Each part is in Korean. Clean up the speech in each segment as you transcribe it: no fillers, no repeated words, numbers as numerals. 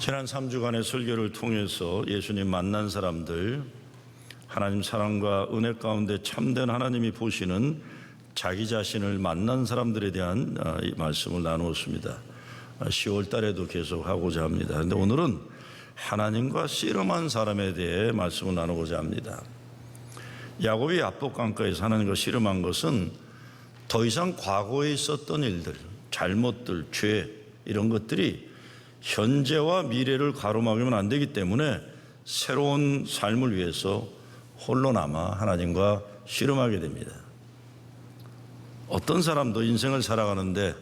지난 3주간의 설교를 통해서 예수님 만난 사람들, 하나님 사랑과 은혜 가운데 참된 하나님이 보시는 자기 자신을 만난 사람들에 대한 이 말씀을 나누었습니다. 10월 달에도 계속 하고자 합니다. 그런데 오늘은 하나님과 씨름한 사람에 대해 말씀을 나누고자 합니다. 야곱이 야복강가에서 하나님과 씨름한 것은 더 이상 과거에 있었던 일들, 잘못들, 죄 이런 것들이 현재와 미래를 가로막으면 안 되기 때문에 새로운 삶을 위해서 홀로 남아 하나님과 씨름하게 됩니다. 어떤 사람도 인생을 살아가는데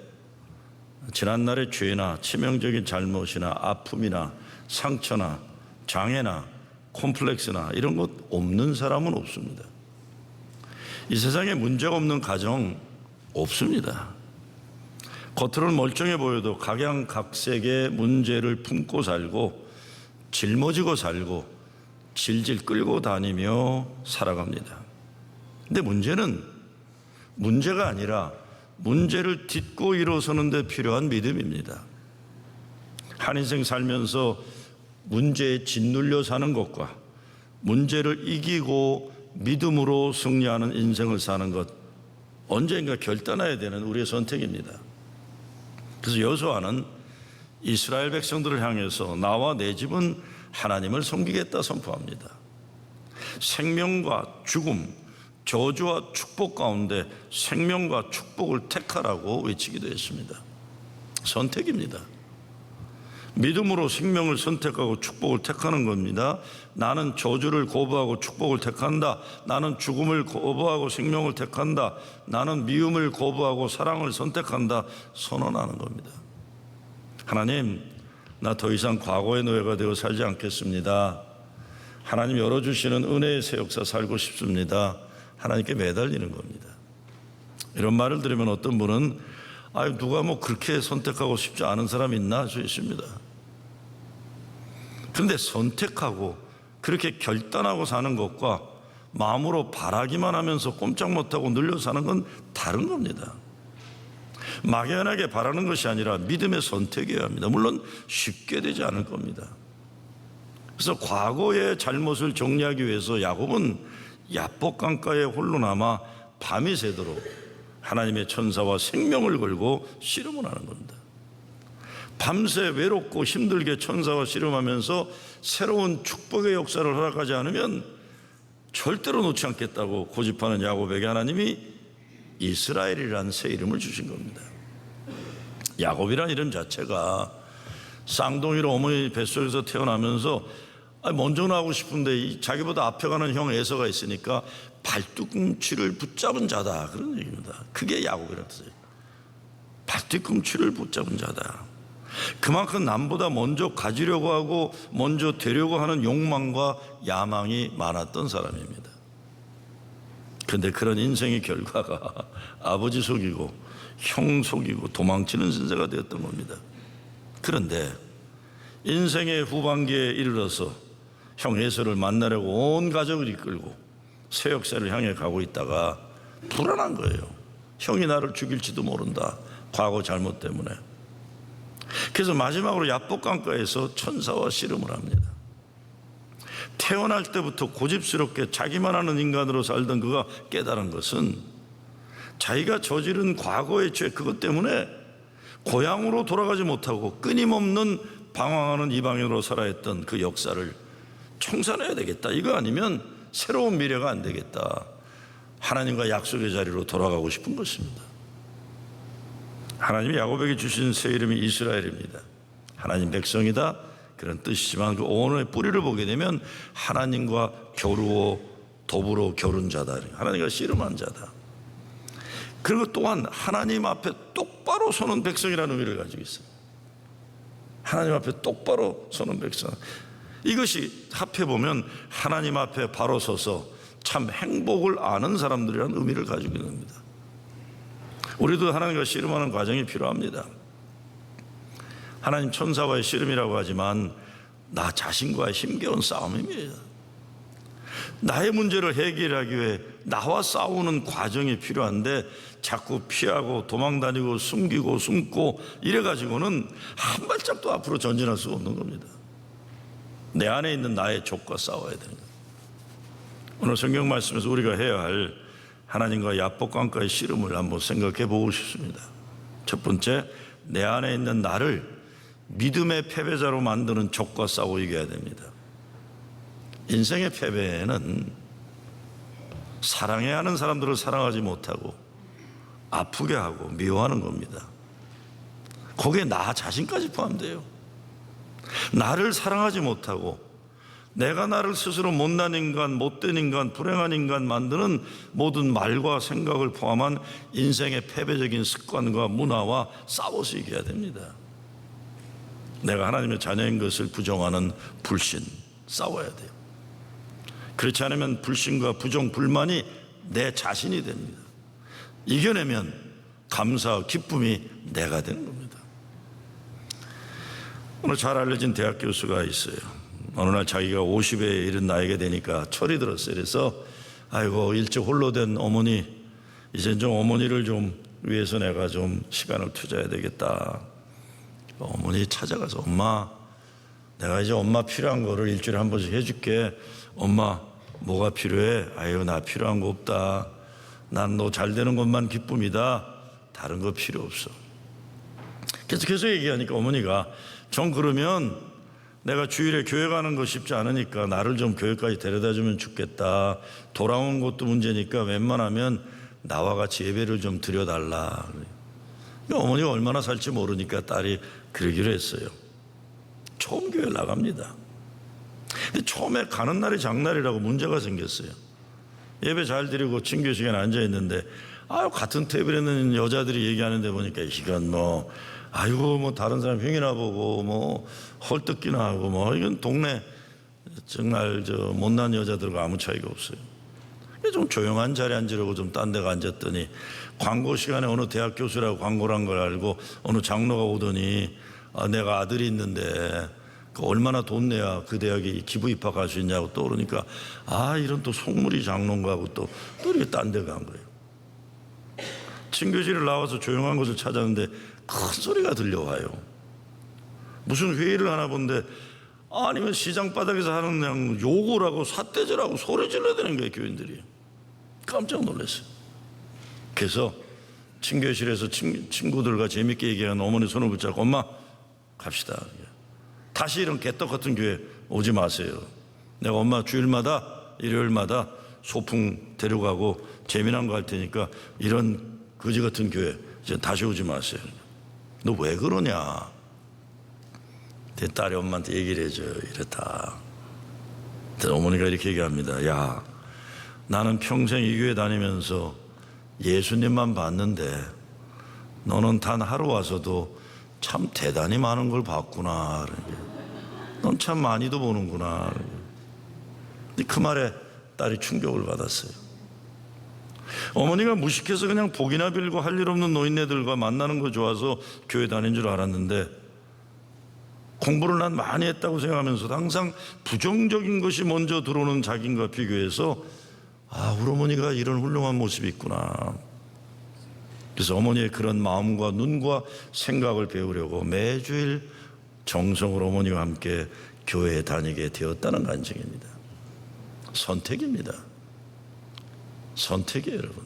지난날의 죄나 치명적인 잘못이나 아픔이나 상처나 장애나 콤플렉스나 이런 것 없는 사람은 없습니다. 이 세상에 문제가 없는 가정 없습니다. 겉으로는 멀쩡해 보여도 각양각색의 문제를 품고 살고 짊어지고 살고 질질 끌고 다니며 살아갑니다. 근데 문제는 문제가 아니라 문제를 딛고 일어서는 데 필요한 믿음입니다. 한 인생 살면서 문제에 짓눌려 사는 것과 문제를 이기고 믿음으로 승리하는 인생을 사는 것, 언젠가 결단해야 되는 우리의 선택입니다. 그래서 여호수아는 이스라엘 백성들을 향해서 나와 내 집은 하나님을 섬기겠다 선포합니다. 생명과 죽음, 저주와 축복 가운데 생명과 축복을 택하라고 외치기도 했습니다. 선택입니다. 믿음으로 생명을 선택하고 축복을 택하는 겁니다. 나는 저주를 거부하고 축복을 택한다. 나는 죽음을 거부하고 생명을 택한다. 나는 미움을 거부하고 사랑을 선택한다. 선언하는 겁니다. 하나님, 나 더 이상 과거의 노예가 되어 살지 않겠습니다. 하나님 열어주시는 은혜의 새 역사 살고 싶습니다. 하나님께 매달리는 겁니다. 이런 말을 들으면 어떤 분은 누가 그렇게 선택하고 싶지 않은 사람이 있나 할 수 있습니다. 그런데 선택하고 그렇게 결단하고 사는 것과 마음으로 바라기만 하면서 꼼짝 못하고 눌려 사는 건 다른 겁니다. 막연하게 바라는 것이 아니라 믿음의 선택이어야 합니다. 물론 쉽게 되지 않을 겁니다. 그래서 과거의 잘못을 정리하기 위해서 야곱은 야복강가에 홀로 남아 밤이 새도록 하나님의 천사와 생명을 걸고 씨름을 하는 겁니다. 밤새 외롭고 힘들게 천사와 씨름하면서 새로운 축복의 역사를 허락하지 않으면 절대로 놓지 않겠다고 고집하는 야곱에게 하나님이 이스라엘이라는 새 이름을 주신 겁니다. 야곱이라는 이름 자체가 쌍둥이로 어머니 뱃속에서 태어나면서 먼저 나오고 싶은데 자기보다 앞에 가는 형 에서가 있으니까 발뒤꿈치를 붙잡은 자다, 그런 얘기입니다. 그게 야곱이라는 뜻이에요. 발뒤꿈치를 붙잡은 자다. 그만큼 남보다 먼저 가지려고 하고 먼저 되려고 하는 욕망과 야망이 많았던 사람입니다. 그런데 그런 인생의 결과가 아버지 속이고 형 속이고 도망치는 신세가 되었던 겁니다. 그런데 인생의 후반기에 이르러서 형 에서를 만나려고 온 가족을 이끌고 새 역사를 향해 가고 있다가 불안한 거예요. 형이 나를 죽일지도 모른다, 과거 잘못 때문에. 그래서 마지막으로 야복강가에서 천사와 씨름을 합니다. 태어날 때부터 고집스럽게 자기만 하는 인간으로 살던 그가 깨달은 것은 자기가 저지른 과거의 죄, 그것 때문에 고향으로 돌아가지 못하고 끊임없는 방황하는 이방인으로 살아야 했던 그 역사를 청산해야 되겠다. 이거 아니면 새로운 미래가 안 되겠다. 하나님과 약속의 자리로 돌아가고 싶은 것입니다. 하나님이 야곱에게 주신 새 이름이 이스라엘입니다. 하나님 백성이다, 그런 뜻이지만 그 언어의 뿌리를 보게 되면 하나님과 겨루어 더불어 겨룬 자다, 하나님과 씨름한 자다. 그리고 또한 하나님 앞에 똑바로 서는 백성이라는 의미를 가지고 있어요. 하나님 앞에 똑바로 서는 백성, 이것이 합해보면 하나님 앞에 바로 서서 참 행복을 아는 사람들이라는 의미를 가지고 있는 겁니다. 우리도 하나님과 씨름하는 과정이 필요합니다. 하나님 천사와의 씨름이라고 하지만 나 자신과의 힘겨운 싸움입니다. 나의 문제를 해결하기 위해 나와 싸우는 과정이 필요한데 자꾸 피하고 도망다니고 숨기고 숨고 이래가지고는 한 발짝도 앞으로 전진할 수가 없는 겁니다. 내 안에 있는 나의 족과 싸워야 되는 거예요. 오늘 성경 말씀에서 우리가 해야 할 하나님과 야복강가의 씨름을 한번 생각해 보고 싶습니다. 첫 번째, 내 안에 있는 나를 믿음의 패배자로 만드는 족과 싸워 이겨야 됩니다. 인생의 패배는 사랑해야 하는 사람들을 사랑하지 못하고 아프게 하고 미워하는 겁니다. 거기에 나 자신까지 포함돼요. 나를 사랑하지 못하고 내가 나를 스스로 못난 인간, 못된 인간, 불행한 인간 만드는 모든 말과 생각을 포함한 인생의 패배적인 습관과 문화와 싸워서 이겨야 됩니다. 내가 하나님의 자녀인 것을 부정하는 불신, 싸워야 돼요. 그렇지 않으면 불신과 부정, 불만이 내 자신이 됩니다. 이겨내면 감사와 기쁨이 내가 되는 겁니다. 오늘 잘 알려진 대학 교수가 있어요. 어느 날 자기가 50에 이른 나이가 되니까 철이 들었어요. 그래서 아이고 일찍 홀로 된 어머니, 이젠 좀 어머니를 좀 위해서 내가 좀 시간을 투자해야 되겠다. 어머니 찾아가서 엄마, 내가 이제 엄마 필요한 거를 일주일에 한 번씩 해줄게. 엄마 뭐가 필요해? 아유 나 필요한 거 없다. 난 너 잘 되는 것만 기쁨이다. 다른 거 필요 없어. 계속 얘기하니까 어머니가 전 그러면 내가 주일에 교회 가는 거 쉽지 않으니까 나를 좀 교회까지 데려다 주면 좋겠다. 돌아온 것도 문제니까 웬만하면 나와 같이 예배를 좀 드려달라. 어머니가 얼마나 살지 모르니까 딸이 그러기로 했어요. 처음 교회 나갑니다. 근데 처음에 가는 날이 장날이라고 문제가 생겼어요. 예배 잘 드리고 친교 시간에 앉아 있는데 같은 테이블에 있는 여자들이 얘기하는데 보니까 이건 뭐 아이고 뭐 다른 사람 흉이나 보고 뭐 헐뜯기나 하고 뭐 이건 동네 정말 못난 여자들과 아무 차이가 없어요. 좀 조용한 자리에 앉으려고 좀 딴 데가 앉았더니 광고 시간에 어느 대학 교수라고 광고를 한 걸 알고 어느 장로가 오더니 내가 아들이 있는데 얼마나 돈 내야 그 대학에 기부 입학할 수 있냐고 또 그러니까 이런 또 속물이 장로인가 하고 또 이렇게 딴 데 간 거예요. 친교실을 나와서 조용한 곳을 찾았는데 큰 소리가 들려와요. 무슨 회의를 하나 본데 아니면 시장 바닥에서 하는 그냥 욕을 하고 삿대질하고 소리 질러야 되는 거예요. 교인들이. 깜짝 놀랐어요. 그래서 친교실에서 친구들과 재밌게 얘기하는 어머니 손을 붙잡고 엄마 갑시다. 다시 이런 개떡 같은 교회 오지 마세요. 내가 엄마 주일마다 일요일마다 소풍 데려가고 재미난 거 할 테니까 이런 거지 같은 교회 이제 다시 오지 마세요. 너 왜 그러냐? 내 딸이 엄마한테 얘기를 해줘요. 이렇다. 어머니가 이렇게 얘기합니다. 야, 나는 평생 이 교회 다니면서 예수님만 봤는데 너는 단 하루 와서도 참 대단히 많은 걸 봤구나. 넌 참 많이도 보는구나. 그 말에 딸이 충격을 받았어요. 어머니가 무식해서 그냥 복이나 빌고 할 일 없는 노인네들과 만나는 거 좋아서 교회 다닌 줄 알았는데 공부를 난 많이 했다고 생각하면서도 항상 부정적인 것이 먼저 들어오는 자기과 비교해서 우리 어머니가 이런 훌륭한 모습이 있구나. 그래서 어머니의 그런 마음과 눈과 생각을 배우려고 매주일 정성으로 어머니와 함께 교회에 다니게 되었다는 간증입니다. 선택입니다. 선택이에요, 여러분.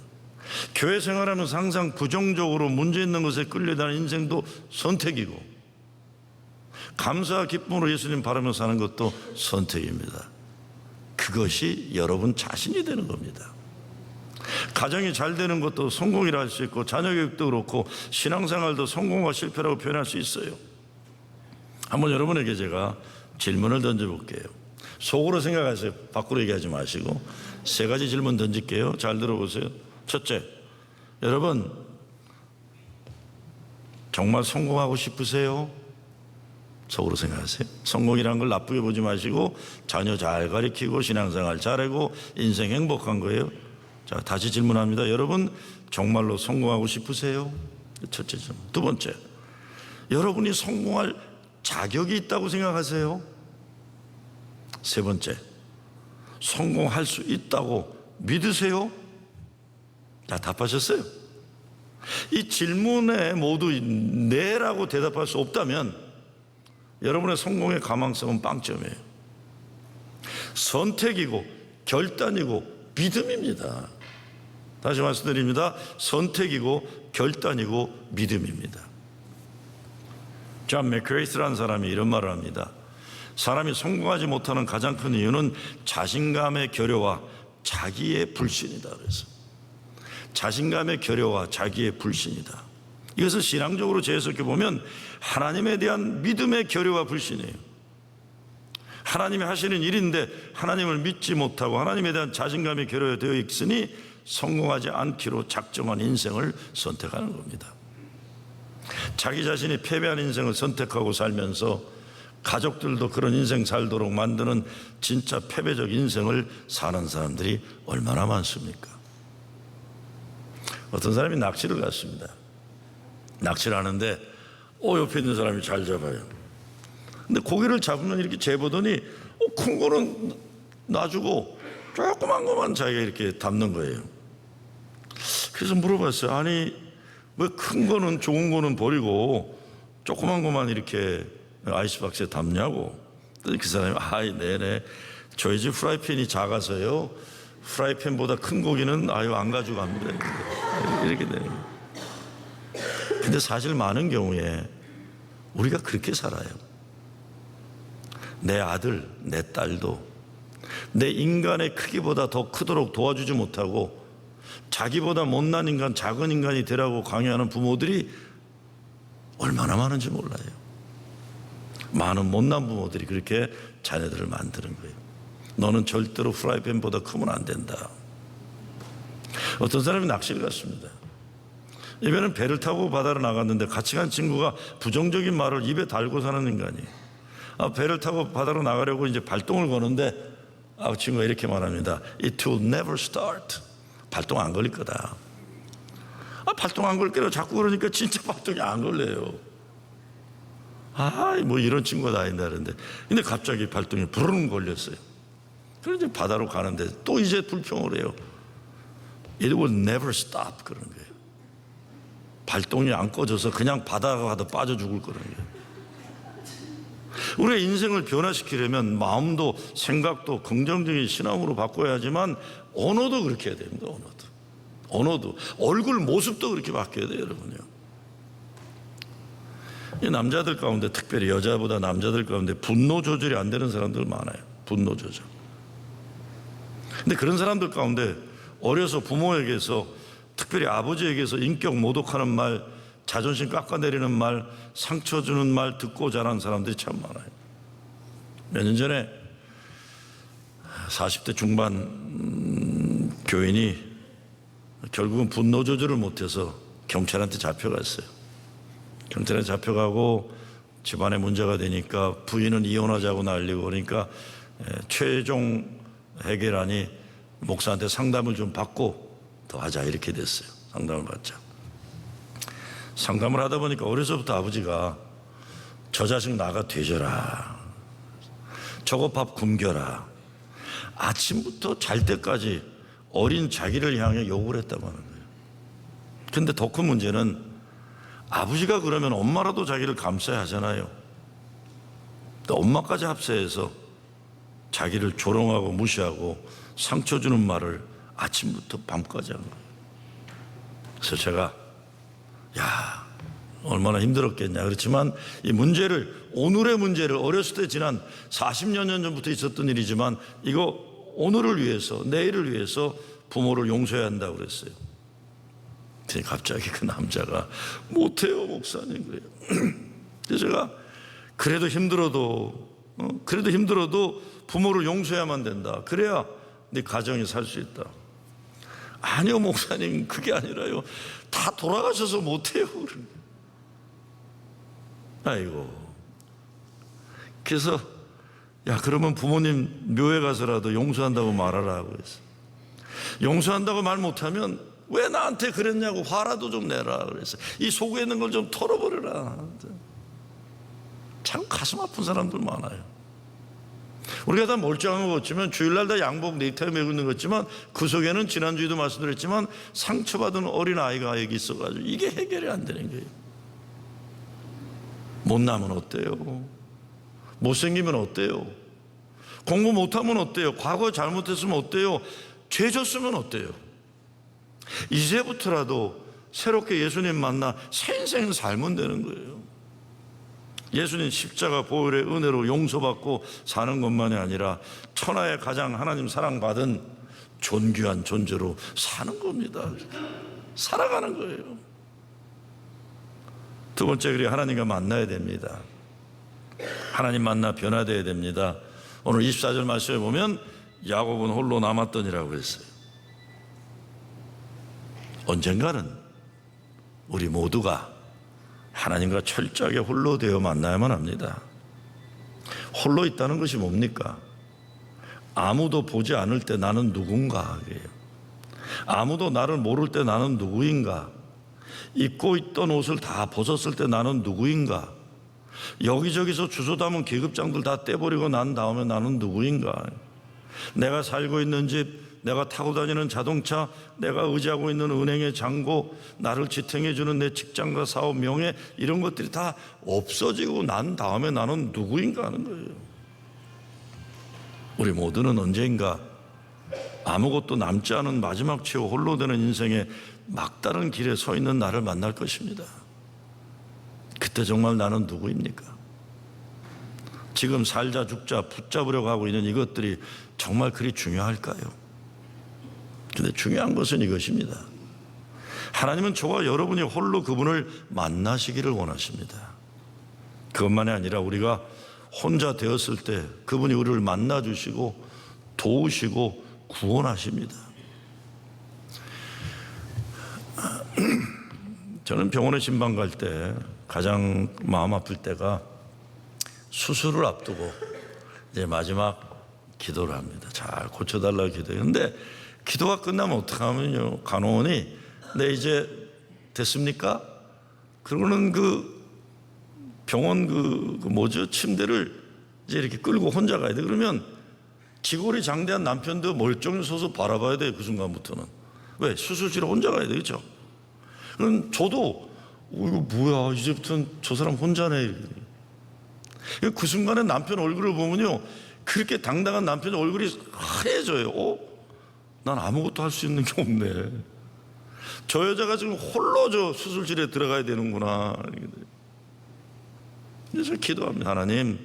교회 생활하면서 항상 부정적으로 문제 있는 것에 끌려다니는 인생도 선택이고 감사와 기쁨으로 예수님 바라며 사는 것도 선택입니다. 그것이 여러분 자신이 되는 겁니다. 가정이 잘 되는 것도 성공이라 할 수 있고 자녀 교육도 그렇고 신앙생활도 성공과 실패라고 표현할 수 있어요. 한번 여러분에게 제가 질문을 던져볼게요. 속으로 생각하세요. 밖으로 얘기하지 마시고 3가지 질문 던질게요. 잘 들어보세요. 첫째, 여러분 정말 성공하고 싶으세요? 속으로 생각하세요. 성공이라는 걸 나쁘게 보지 마시고 자녀 잘 가르치고 신앙생활 잘하고 인생 행복한 거예요. 자, 다시 질문합니다. 여러분 정말로 성공하고 싶으세요? 첫째 질문. 두 번째, 여러분이 성공할 자격이 있다고 생각하세요? 세 번째, 성공할 수 있다고 믿으세요? 다 답하셨어요? 이 질문에 모두 네라고 대답할 수 없다면 여러분의 성공의 가망성은 빵점이에요. 선택이고 결단이고 믿음입니다. 다시 말씀드립니다. 선택이고 결단이고 믿음입니다. 존 맥크레이스라는 사람이 이런 말을 합니다. 사람이 성공하지 못하는 가장 큰 이유는 자신감의 결여와 자기의 불신이다. 그래서 자신감의 결여와 자기의 불신이다. 이것을 신앙적으로 재해석해 보면 하나님에 대한 믿음의 결여와 불신이에요. 하나님이 하시는 일인데 하나님을 믿지 못하고 하나님에 대한 자신감이 결여되어 있으니 성공하지 않기로 작정한 인생을 선택하는 겁니다. 자기 자신이 패배한 인생을 선택하고 살면서 가족들도 그런 인생 살도록 만드는 진짜 패배적 인생을 사는 사람들이 얼마나 많습니까? 어떤 사람이 낚시를 갔습니다. 낚시를 하는데 옆에 있는 사람이 잘 잡아요. 근데 고기를 잡으면 이렇게 재보더니 큰 거는 놔주고 조그만 것만 자기가 이렇게 담는 거예요. 그래서 물어봤어요. 아니 왜 큰 거는 좋은 거는 버리고 조그만 것만 이렇게 아이스박스에 담냐고. 그 사람이 네네 저희 집 프라이팬이 작아서요 프라이팬보다 큰 고기는 안 가져갑니다. 이렇게 되는 거예요. 근데 사실 많은 경우에 우리가 그렇게 살아요. 내 아들, 내 딸도 내 인간의 크기보다 더 크도록 도와주지 못하고 자기보다 못난 인간, 작은 인간이 되라고 강요하는 부모들이 얼마나 많은지 몰라요. 많은 못난 부모들이 그렇게 자녀들을 만드는 거예요. 너는 절대로 프라이팬보다 크면 안 된다. 어떤 사람이 낚시를 갔습니다. 이번에는 배를 타고 바다로 나갔는데 같이 간 친구가 부정적인 말을 입에 달고 사는 인간이에요. 배를 타고 바다로 나가려고 이제 발동을 거는데 친구가 이렇게 말합니다. It will never start. 발동 안 걸릴 거다. 발동 안 걸릴 거라고 자꾸 그러니까 진짜 발동이 안 걸려요. 뭐 이런 친구가 다 있다는데. 근데 갑자기 발동이 부르릉 걸렸어요. 그래서 이제 바다로 가는데 또 이제 불평을 해요. It will never stop. 그런 거예요. 발동이 안 꺼져서 그냥 바다가 가도 빠져 죽을 거라는 거예요. 우리의 인생을 변화시키려면 마음도 생각도 긍정적인 신앙으로 바꿔야 하지만 언어도 그렇게 해야 됩니다. 언어도 얼굴 모습도 그렇게 바뀌어야 돼요. 여러분요. 이 남자들 가운데 특별히 여자보다 남자들 가운데 분노 조절이 안 되는 사람들 많아요. 분노 조절. 근데 그런 사람들 가운데 어려서 부모에게서 특별히 아버지에게서 인격 모독하는 말, 자존심 깎아내리는 말, 상처 주는 말 듣고 자란 사람들이 참 많아요. 몇 년 전에 40대 중반 교인이 결국은 분노 조절을 못해서 경찰한테 잡혀갔어요. 경찰에 잡혀가고 집안에 문제가 되니까 부인은 이혼하자고 난리고 그러니까 최종 해결안이 목사한테 상담을 좀 받고 더 하자 이렇게 됐어요. 상담을 받자. 상담을 하다 보니까 어려서부터 아버지가 저 자식 나가 되져라. 저거 밥 굶겨라. 아침부터 잘 때까지 어린 자기를 향해 욕을 했다고 하는 거예요. 근데 더 큰 문제는 아버지가 그러면 엄마라도 자기를 감싸야 하잖아요. 또 엄마까지 합세해서 자기를 조롱하고 무시하고 상처 주는 말을 아침부터 밤까지 한 거예요. 그래서 제가 얼마나 힘들었겠냐. 그렇지만 이 문제를, 오늘의 문제를 어렸을 때 지난 40여 년 전부터 있었던 일이지만 이거 오늘을 위해서, 내일을 위해서 부모를 용서해야 한다고 그랬어요. 근데 갑자기 그 남자가 못해요 목사님 그래요. 그래서 제가 그래도 힘들어도 부모를 용서해야만 된다. 그래야 네 가정이 살 수 있다. 아니요 목사님 그게 아니라요. 다 돌아가셔서 못해요. 아이고. 그래서 그러면 부모님 묘에 가서라도 용서한다고 말하라 하고 했어. 용서한다고 말 못하면 왜 나한테 그랬냐고 화라도 좀 내라 그랬어. 이 속에 있는 걸 좀 털어버려라. 참 가슴 아픈 사람들 많아요. 우리가 다 멀쩡한 거 같지만 주일날 다 양복 넥타이 메고 있는 것 같지만 그 속에는 지난주에도 말씀드렸지만 상처받은 어린아이가 여기 있어가지고 이게 해결이 안 되는 거예요. 못나면 어때요? 못생기면 어때요? 공부 못하면 어때요? 과거에 잘못했으면 어때요? 죄 졌으면 어때요? 이제부터라도 새롭게 예수님 만나 새 인생 살면 되는 거예요. 예수님 십자가 보혈의 은혜로 용서받고 사는 것만이 아니라 천하의 가장 하나님 사랑받은 존귀한 존재로 사는 겁니다. 살아가는 거예요. 두 번째, 그리 하나님과 만나야 됩니다. 하나님 만나 변화되어야 됩니다. 오늘 24절 말씀에 보면 야곱은 홀로 남았더니라고 했어요. 언젠가는 우리 모두가 하나님과 철저하게 홀로 되어 만나야만 합니다. 홀로 있다는 것이 뭡니까? 아무도 보지 않을 때 나는 누군가, 아무도 나를 모를 때 나는 누구인가, 입고 있던 옷을 다 벗었을 때 나는 누구인가, 여기저기서 주워 담은 계급장들 다 떼버리고 난 다음에 나는 누구인가, 내가 살고 있는 집, 내가 타고 다니는 자동차, 내가 의지하고 있는 은행의 잔고, 나를 지탱해 주는 내 직장과 사업, 명예, 이런 것들이 다 없어지고 난 다음에 나는 누구인가 하는 거예요. 우리 모두는 언젠가 아무것도 남지 않은 마지막 최후 홀로 되는 인생의 막다른 길에 서 있는 나를 만날 것입니다. 그때 정말 나는 누구입니까? 지금 살자 죽자 붙잡으려고 하고 있는 이것들이 정말 그리 중요할까요? 근데 중요한 것은 이것입니다. 하나님은 저와 여러분이 홀로 그분을 만나시기를 원하십니다. 그것만이 아니라 우리가 혼자 되었을 때 그분이 우리를 만나주시고 도우시고 구원하십니다. 저는 병원에 진방 갈 때 가장 마음 아플 때가 수술을 앞두고 이제 마지막 기도를 합니다. 잘 고쳐달라고 기도해요. 근데 기도가 끝나면 어떡하면요, 간호원이 네 이제 됐습니까? 그러고는 그 병원 침대를 이제 이렇게 끌고 혼자 가야 돼. 그러면 지골이 장대한 남편도 멀쩡히 서서 바라봐야 돼요. 그 순간부터는. 왜? 수술실에 혼자 가야 돼, 그렇죠? 그럼 저도 이거 뭐야, 이제부터는 저 사람 혼자네. 그 순간에 남편 얼굴을 보면요, 그렇게 당당한 남편 얼굴이 하얘져요. 난 아무것도 할 수 있는 게 없네. 저 여자가 지금 홀로 저 수술실에 들어가야 되는구나. 그래서 기도합니다. 하나님,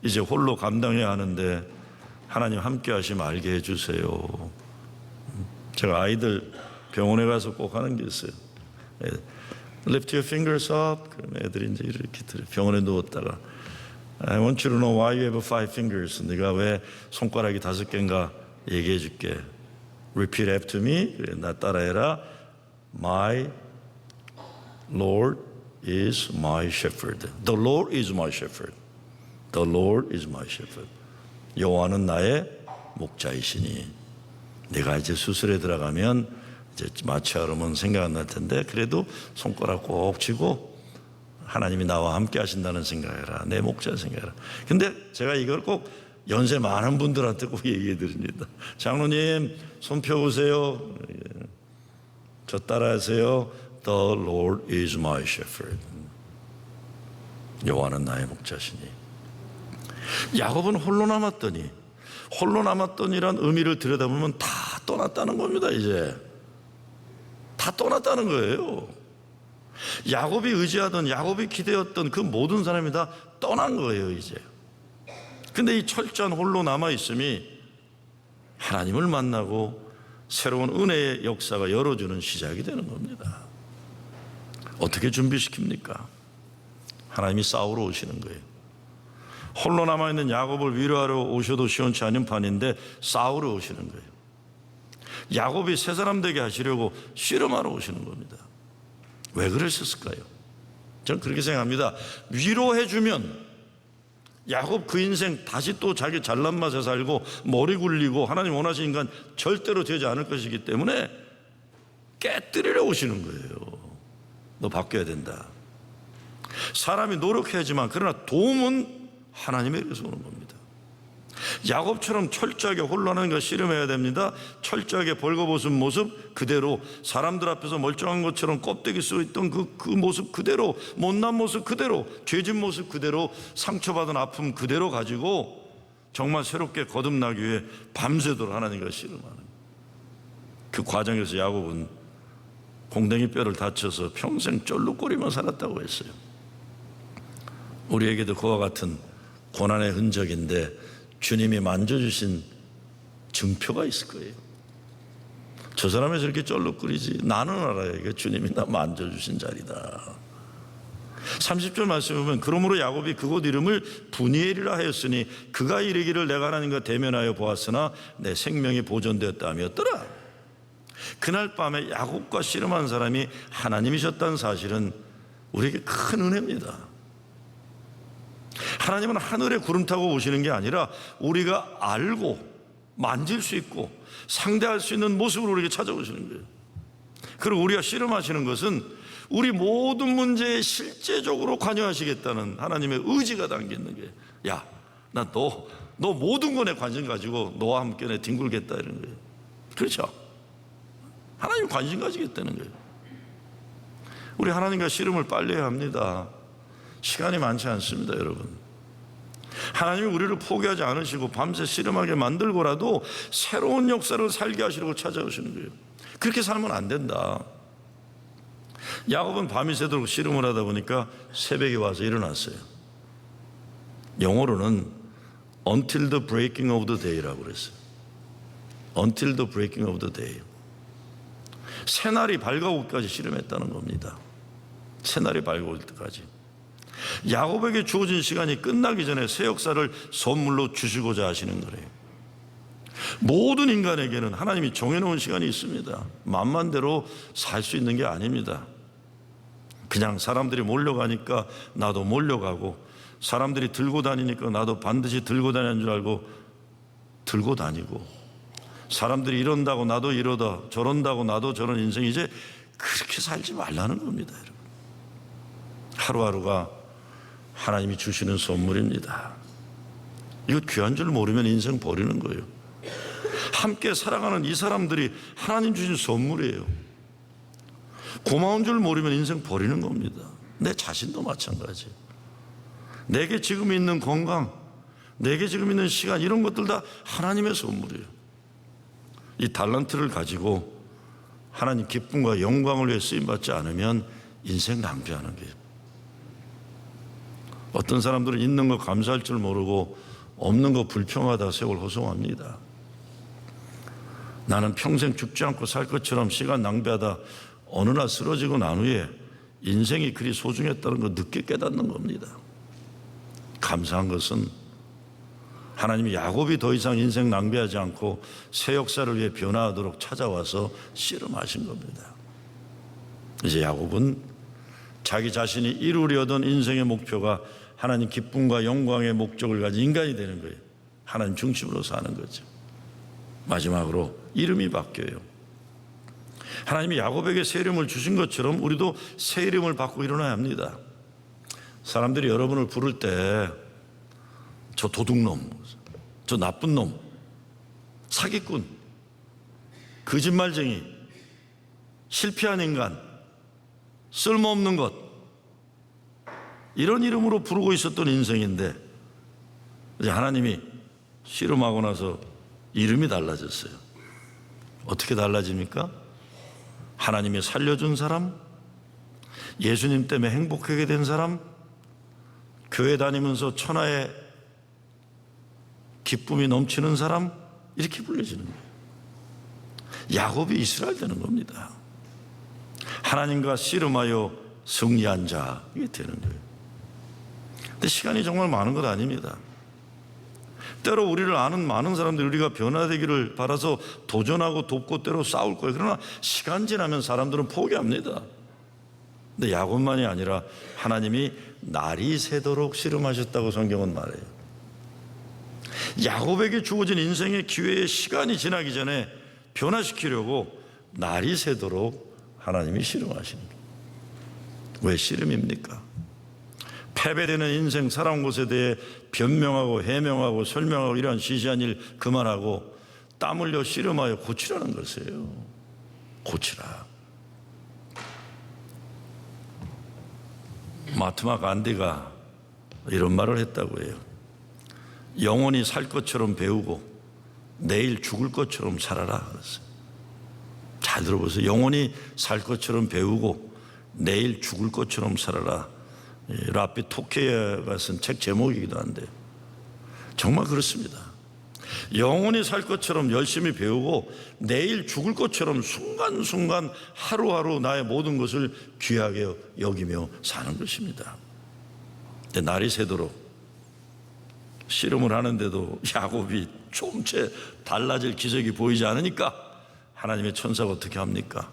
이제 홀로 감당해야 하는데 하나님 함께 하시면 알게 해주세요. 제가 아이들 병원에 가서 꼭 하는 게 있어요. Lift your fingers up. 그럼 애들이 이제 이렇게 병원에 누웠다가 I want you to know why you have 5 fingers. 네가 왜 손가락이 5개인가 얘기해 줄게. Repeat after me. 그래, 나 따라해라. My Lord is my shepherd. The Lord is my shepherd. The Lord is my shepherd. 여호와는 나의 목자이시니. 내가 이제 수술에 들어가면 이제 마취하려면 생각 안 날 텐데 그래도 손가락 꼭 쥐고 하나님이 나와 함께 하신다는 생각해라. 내 목자 생각해라. 근데 제가 이걸 꼭 연세 많은 분들한테 꼭 얘기해 드립니다. 장로님 손 펴보세요. 저 따라하세요. The Lord is my shepherd. 여호와는 나의 목자시니. 야곱은 홀로 남았더니란 의미를 들여다보면 다 떠났다는 겁니다. 이제 다 떠났다는 거예요. 야곱이 의지하던, 야곱이 기대었던 그 모든 사람이 다 떠난 거예요. 이제 근데 이 철저한 홀로 남아있음이 하나님을 만나고 새로운 은혜의 역사가 열어주는 시작이 되는 겁니다. 어떻게 준비시킵니까? 하나님이 싸우러 오시는 거예요. 홀로 남아있는 야곱을 위로하러 오셔도 시원치 않은 판인데 싸우러 오시는 거예요. 야곱이 새 사람 되게 하시려고 씨름하러 오시는 겁니다. 왜 그러셨을까요? 저는 그렇게 생각합니다. 위로해주면 야곱 그 인생 다시 또 자기 잘난 맛에 살고 머리 굴리고 하나님 원하시는 인간 절대로 되지 않을 것이기 때문에 깨뜨리려 오시는 거예요. 너 바뀌어야 된다. 사람이 노력해야지만 그러나 도움은 하나님에게서 오는 겁니다. 야곱처럼 철저하게 혼란한 것 씨름해야 됩니다. 철저하게 벌거벗은 모습 그대로, 사람들 앞에서 멀쩡한 것처럼 껍데기 쓰고 있던 그 모습 그대로, 못난 모습 그대로, 죄진 모습 그대로, 상처받은 아픔 그대로 가지고 정말 새롭게 거듭나기 위해 밤새도록 하나님과 씨름하는 그 과정에서 야곱은 공댕이 뼈를 다쳐서 평생 쫄룩거리며 살았다고 했어요. 우리에게도 그와 같은 고난의 흔적인데 주님이 만져주신 증표가 있을 거예요. 저 사람이 저렇게 쫄룩거리지, 나는 알아요. 이게 주님이 나 만져주신 자리다. 30절 말씀에 보면 그러므로 야곱이 그곳 이름을 브니엘이라 하였으니 그가 이르기를 내가 하나님과 대면하여 보았으나 내 생명이 보존되었다 하였더라. 그날 밤에 야곱과 씨름한 사람이 하나님이셨다는 사실은 우리에게 큰 은혜입니다. 하나님은 하늘에 구름 타고 오시는 게 아니라 우리가 알고 만질 수 있고 상대할 수 있는 모습으로 우리에게 찾아오시는 거예요. 그리고 우리가 씨름하시는 것은 우리 모든 문제에 실제적으로 관여하시겠다는 하나님의 의지가 담겨 있는 거예요. 야, 나 너 모든 것에 관심 가지고 너와 함께 내 뒹굴겠다 이런 거예요. 그렇죠? 하나님 관심 가지겠다는 거예요. 우리 하나님과 씨름을 빨리 해야 합니다. 시간이 많지 않습니다, 여러분. 하나님이 우리를 포기하지 않으시고 밤새 씨름하게 만들고라도 새로운 역사를 살게 하시려고 찾아오시는 거예요. 그렇게 살면 안 된다. 야곱은 밤이 새도록 씨름을 하다 보니까 새벽에 와서 일어났어요. 영어로는 until the breaking of the day라고 그랬어요. until the breaking of the day. 새날이 밝아오기까지 씨름했다는 겁니다. 새날이 밝아올 때까지. 야곱에게 주어진 시간이 끝나기 전에 새 역사를 선물로 주시고자 하시는 거래요. 모든 인간에게는 하나님이 정해놓은 시간이 있습니다. 맘만대로 살 수 있는 게 아닙니다. 그냥 사람들이 몰려가니까 나도 몰려가고, 사람들이 들고 다니니까 나도 반드시 들고 다니는 줄 알고 들고 다니고, 사람들이 이런다고 나도 이러다, 저런다고 나도 저런 인생, 이제 그렇게 살지 말라는 겁니다, 여러분. 하루하루가 하나님이 주시는 선물입니다. 이거 귀한 줄 모르면 인생 버리는 거예요. 함께 살아가는 이 사람들이 하나님 주신 선물이에요. 고마운 줄 모르면 인생 버리는 겁니다. 내 자신도 마찬가지. 내게 지금 있는 건강, 내게 지금 있는 시간, 이런 것들 다 하나님의 선물이에요. 이 달란트를 가지고 하나님 기쁨과 영광을 위해 쓰임받지 않으면 인생 낭비하는 거예요. 어떤 사람들은 있는 거 감사할 줄 모르고 없는 거 불평하다 세월 허송합니다. 나는 평생 죽지 않고 살 것처럼 시간 낭비하다 어느 날 쓰러지고 난 후에 인생이 그리 소중했다는 거 늦게 깨닫는 겁니다. 감사한 것은 하나님이 야곱이 더 이상 인생 낭비하지 않고 새 역사를 위해 변화하도록 찾아와서 씨름하신 겁니다. 이제 야곱은 자기 자신이 이루려던 인생의 목표가 하나님 기쁨과 영광의 목적을 가진 인간이 되는 거예요. 하나님 중심으로 사는 거죠. 마지막으로 이름이 바뀌어요. 하나님이 야곱에게 새 이름을 주신 것처럼 우리도 새 이름을 받고 일어나야 합니다. 사람들이 여러분을 부를 때 저 도둑놈, 저 나쁜 놈, 사기꾼, 거짓말쟁이, 실패한 인간, 쓸모없는 것, 이런 이름으로 부르고 있었던 인생인데 이제 하나님이 씨름하고 나서 이름이 달라졌어요. 어떻게 달라집니까? 하나님이 살려준 사람, 예수님 때문에 행복하게 된 사람, 교회 다니면서 천하의 기쁨이 넘치는 사람, 이렇게 불려지는 거예요. 야곱이 이스라엘 되는 겁니다. 하나님과 씨름하여 승리한 자, 이게 되는 거예요. 근데 시간이 정말 많은 것 아닙니다. 때로 우리를 아는 많은 사람들이 우리가 변화되기를 바라서 도전하고 돕고 때로 싸울 거예요. 그러나 시간 지나면 사람들은 포기합니다. 근데 야곱만이 아니라 하나님이 날이 새도록 씨름하셨다고 성경은 말해요. 야곱에게 주어진 인생의 기회의 시간이 지나기 전에 변화시키려고 날이 새도록 하나님이 씨름하시는 거예요. 왜 씨름입니까? 패배되는 인생 살아온 것에 대해 변명하고 해명하고 설명하고 이러한 시시한 일 그만하고 땀 흘려 씨름하여 고치라는 것이에요. 고치라. 마트마 간디가 이런 말을 했다고 해요. 영원히 살 것처럼 배우고 내일 죽을 것처럼 살아라 그랬어요. 잘 들어보세요. 영원히 살 것처럼 배우고 내일 죽을 것처럼 살아라. 라피 토케야가 쓴 책 제목이기도 한데 정말 그렇습니다. 영원히 살 것처럼 열심히 배우고 내일 죽을 것처럼 순간순간 하루하루 나의 모든 것을 귀하게 여기며 사는 것입니다. 근데 날이 새도록 씨름을 하는데도 야곱이 좀채 달라질 기색이 보이지 않으니까 하나님의 천사가 어떻게 합니까?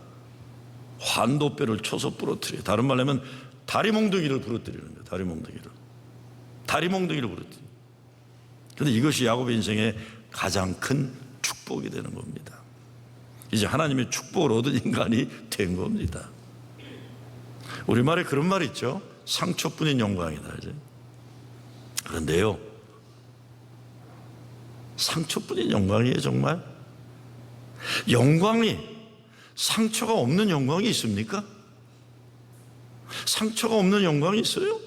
환도뼈를 쳐서 부러뜨려요. 다른 말로 하면 다리 몽둥이를 부러뜨리는 거예요. 다리 몽둥이를 부러뜨려요. 그런데 이것이 야곱의 인생의 가장 큰 축복이 되는 겁니다. 이제 하나님의 축복을 얻은 인간이 된 겁니다. 우리말에 그런 말이 있죠. 상처뿐인 영광이다. 그런데요, 상처뿐인 영광이에요. 정말 영광이 상처가 없는 영광이 있습니까? 상처가 없는 영광이 있어요?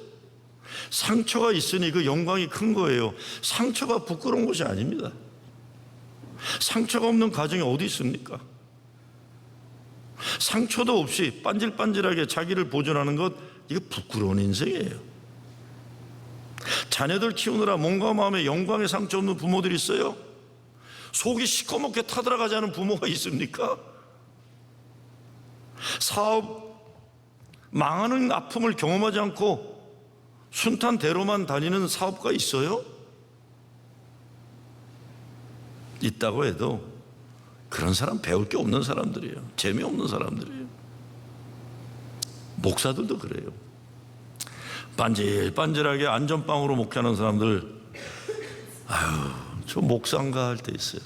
상처가 있으니 그 영광이 큰 거예요. 상처가 부끄러운 것이 아닙니다. 상처가 없는 가정이 어디 있습니까? 상처도 없이 반질반질하게 자기를 보존하는 것, 이거 부끄러운 인생이에요. 자녀들 키우느라 몸과 마음에 영광의 상처 없는 부모들이 있어요? 속이 시커멓게 타들어가지 않은 부모가 있습니까? 사업 망하는 아픔을 경험하지 않고 순탄대로만 다니는 사업가 있어요? 있다고 해도 그런 사람 배울 게 없는 사람들이에요. 재미없는 사람들이에요. 목사들도 그래요. 반질반질하게 안전빵으로 목회하는 사람들, 아유, 저 목사인가 할 때 있어요.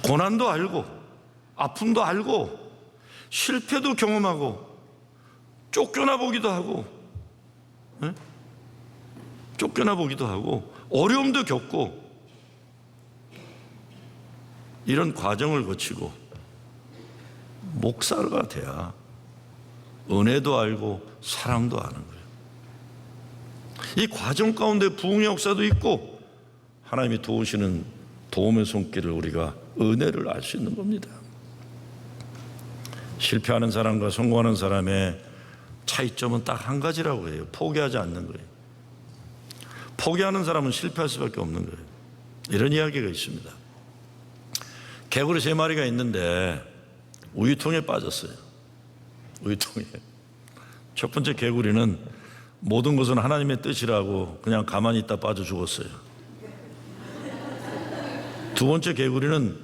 고난도 알고 아픔도 알고 실패도 경험하고 쫓겨나 보기도 하고, 쫓겨나 보기도 하고 어려움도 겪고 이런 과정을 거치고 목사가 돼야 은혜도 알고 사랑도 아는 거예요. 이 과정 가운데 부흥의 역사도 있고 하나님이 도우시는 도움의 손길을 우리가 은혜를 알 수 있는 겁니다. 실패하는 사람과 성공하는 사람의 차이점은 딱 한 가지라고 해요. 포기하지 않는 거예요. 포기하는 사람은 실패할 수밖에 없는 거예요. 이런 이야기가 있습니다. 개구리 3마리가 있는데 우유통에 빠졌어요. 우유통에. 첫 번째 개구리는 모든 것은 하나님의 뜻이라고 그냥 가만히 있다 빠져 죽었어요. 두 번째 개구리는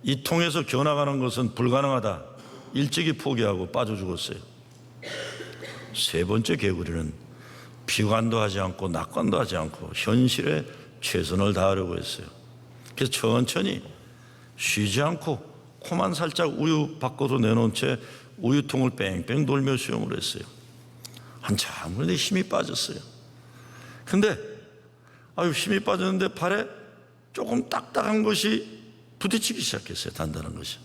이 통에서 겨나가는 것은 불가능하다, 일찍이 포기하고 빠져 죽었어요. 세 번째 개구리는 비관도 하지 않고 낙관도 하지 않고 현실에 최선을 다하려고 했어요. 그래서 천천히 쉬지 않고 코만 살짝 우유 밖으로 내놓은 채 우유통을 뺑뺑 돌며 수영을 했어요. 한참 그런데 힘이 빠졌어요. 근데 힘이 빠졌는데 발에 조금 딱딱한 것이 부딪히기 시작했어요. 단단한 것이.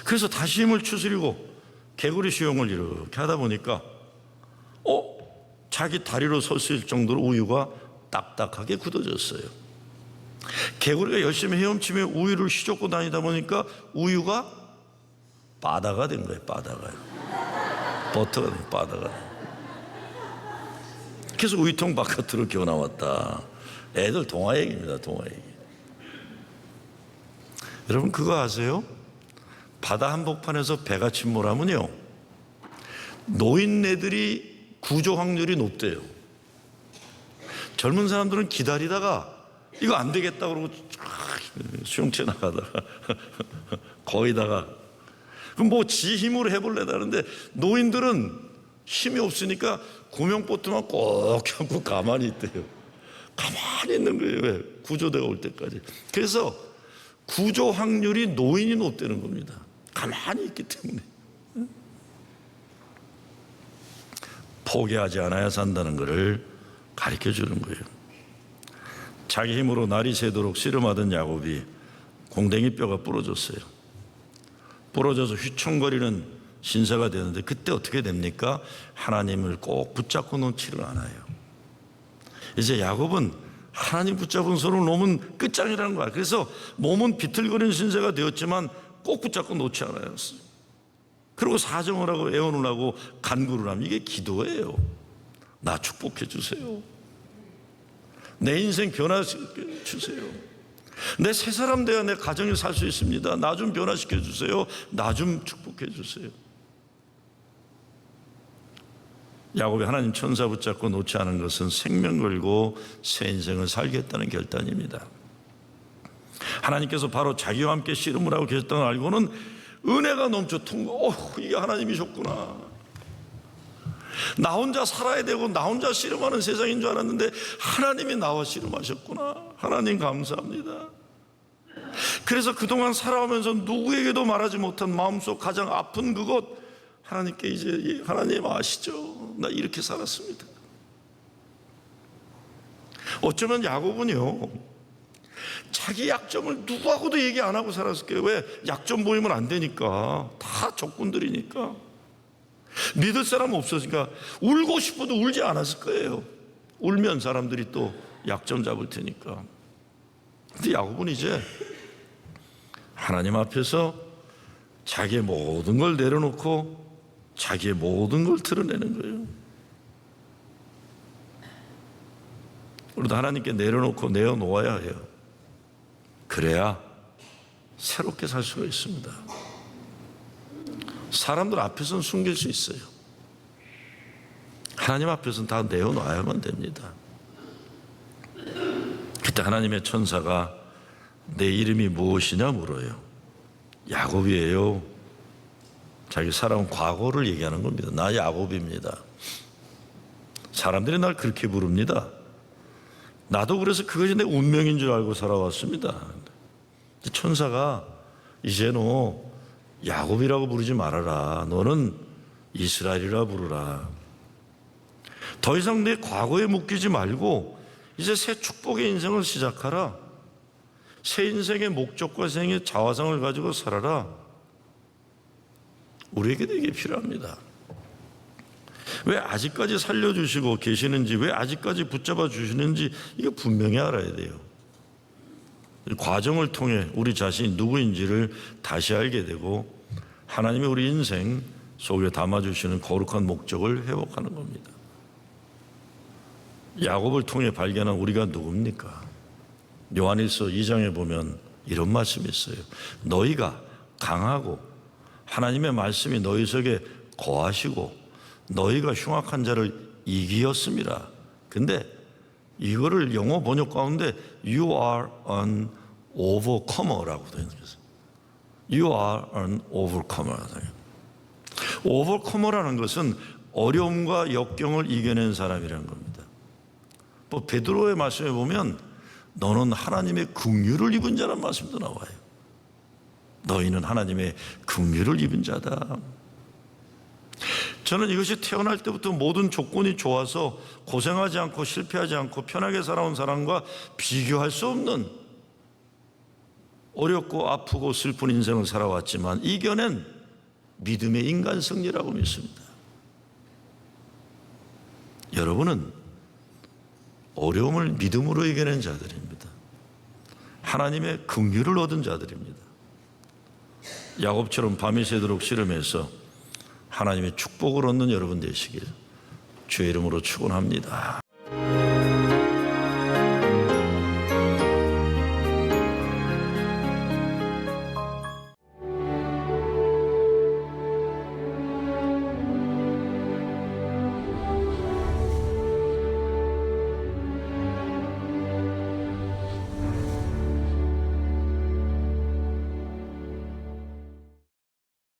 그래서 다시 힘을 추스리고 개구리 수영을 이렇게 하다 보니까 자기 다리로 설 수 있을 정도로 우유가 딱딱하게 굳어졌어요. 개구리가 열심히 헤엄치며 우유를 휘젓고 다니다 보니까 우유가 바다가 된 거예요. 바다가. 버터가 된 바다가. 그래서 우유통 바깥으로 기어나왔다. 애들 동화 얘기입니다. 동화 얘기. 여러분 그거 아세요? 바다 한복판에서 배가 침몰하면요, 노인네들이 구조 확률이 높대요. 젊은 사람들은 기다리다가 이거 안 되겠다 그러고 수영채 나가다가 거기다가 그럼 뭐 지 힘으로 해볼래다는데 노인들은 힘이 없으니까 구명보트만 꼭 켜고 가만히 있대요. 가만히 있는 거예요. 왜? 구조대가 올 때까지. 그래서 구조 확률이 노인이 높다는 겁니다. 가만히 있기 때문에. 포기하지 않아야 산다는 것을 가르쳐 주는 거예요. 자기 힘으로 날이 새도록 씨름하던 야곱이 공댕이 뼈가 부러졌어요. 부러져서 휘청거리는 신세가 되는데 그때 어떻게 됩니까? 하나님을 꼭 붙잡고 놓지를 않아요. 이제 야곱은 하나님 붙잡은 손을 놓으면 끝장이라는 거야. 그래서 몸은 비틀거리는 신세가 되었지만 꼭 붙잡고 놓지 않아요. 그리고 사정을 하고 애원을 하고 간구를 하면 이게 기도예요. 나 축복해 주세요. 내 인생 변화시켜 주세요. 내 새 사람 돼야 내 가정이 살 수 있습니다. 나 좀 변화시켜 주세요. 나 좀 축복해 주세요. 야곱이 하나님 천사 붙잡고 놓지 않은 것은 생명 걸고 새 인생을 살겠다는 결단입니다. 하나님께서 바로 자기와 함께 씨름을 하고 계셨다는 걸 알고는 은혜가 넘쳐 이게 하나님이셨구나. 나 혼자 살아야 되고 나 혼자 씨름하는 세상인 줄 알았는데 하나님이 나와 씨름하셨구나. 하나님 감사합니다. 그래서 그동안 살아오면서 누구에게도 말하지 못한 마음속 가장 아픈 그것, 하나님께 이제 하나님 아시죠? 나 이렇게 살았습니다. 어쩌면 야곱은요, 자기 약점을 누구하고도 얘기 안 하고 살았을 거예요. 왜? 약점 보이면 안 되니까. 다 적군들이니까. 믿을 사람 없었으니까 울고 싶어도 울지 않았을 거예요. 울면 사람들이 또 약점 잡을 테니까. 근데 야곱은 이제 하나님 앞에서 자기의 모든 걸 내려놓고 자기의 모든 걸 드러내는 거예요. 우리도 하나님께 내려놓고 내어놓아야 해요. 그래야 새롭게 살 수가 있습니다. 사람들 앞에서는 숨길 수 있어요. 하나님 앞에서는 다 내어놔야만 됩니다. 그때 하나님의 천사가 내 이름이 무엇이냐 물어요. 야곱이에요. 자기 살아온 과거를 얘기하는 겁니다. 나 야곱입니다. 사람들이 날 그렇게 부릅니다. 나도 그래서 그것이 내 운명인 줄 알고 살아왔습니다. 천사가 이제 너 야곱이라고 부르지 말아라. 너는 이스라엘이라 부르라. 더 이상 내 과거에 묶이지 말고 이제 새 축복의 인생을 시작하라. 새 인생의 목적과 생의 자화상을 가지고 살아라. 우리에게도 이게 필요합니다. 왜 아직까지 살려주시고 계시는지, 왜 아직까지 붙잡아 주시는지 이거 분명히 알아야 돼요. 과정을 통해 우리 자신이 누구인지를 다시 알게 되고 하나님이 우리 인생 속에 담아주시는 거룩한 목적을 회복하는 겁니다. 야곱을 통해 발견한 우리가 누굽니까? 요한일서 2장에 보면 이런 말씀이 있어요. 너희가 강하고 하나님의 말씀이 너희 속에 거하시고 너희가 흉악한 자를 이기었음이라. 근데 이거를 영어 번역 가운데 You are an overcomer라고 되어 있는 거예요. You are an overcomer. overcomer라는 것은 어려움과 역경을 이겨낸 사람이라는 겁니다. 또 베드로의 말씀에 보면 너는 하나님의 긍휼을 입은 자라는 말씀도 나와요. 너희는 하나님의 긍휼을 입은 자다. 저는 이것이 태어날 때부터 모든 조건이 좋아서 고생하지 않고 실패하지 않고 편하게 살아온 사람과 비교할 수 없는 어렵고 아프고 슬픈 인생을 살아왔지만 이겨낸 믿음의 인간 승리라고 믿습니다. 여러분은 어려움을 믿음으로 이겨낸 자들입니다. 하나님의 긍휼을 얻은 자들입니다. 야곱처럼 밤이 새도록 씨름해서 하나님의 축복을 얻는 여러분 되시길 주의 이름으로 축원합니다.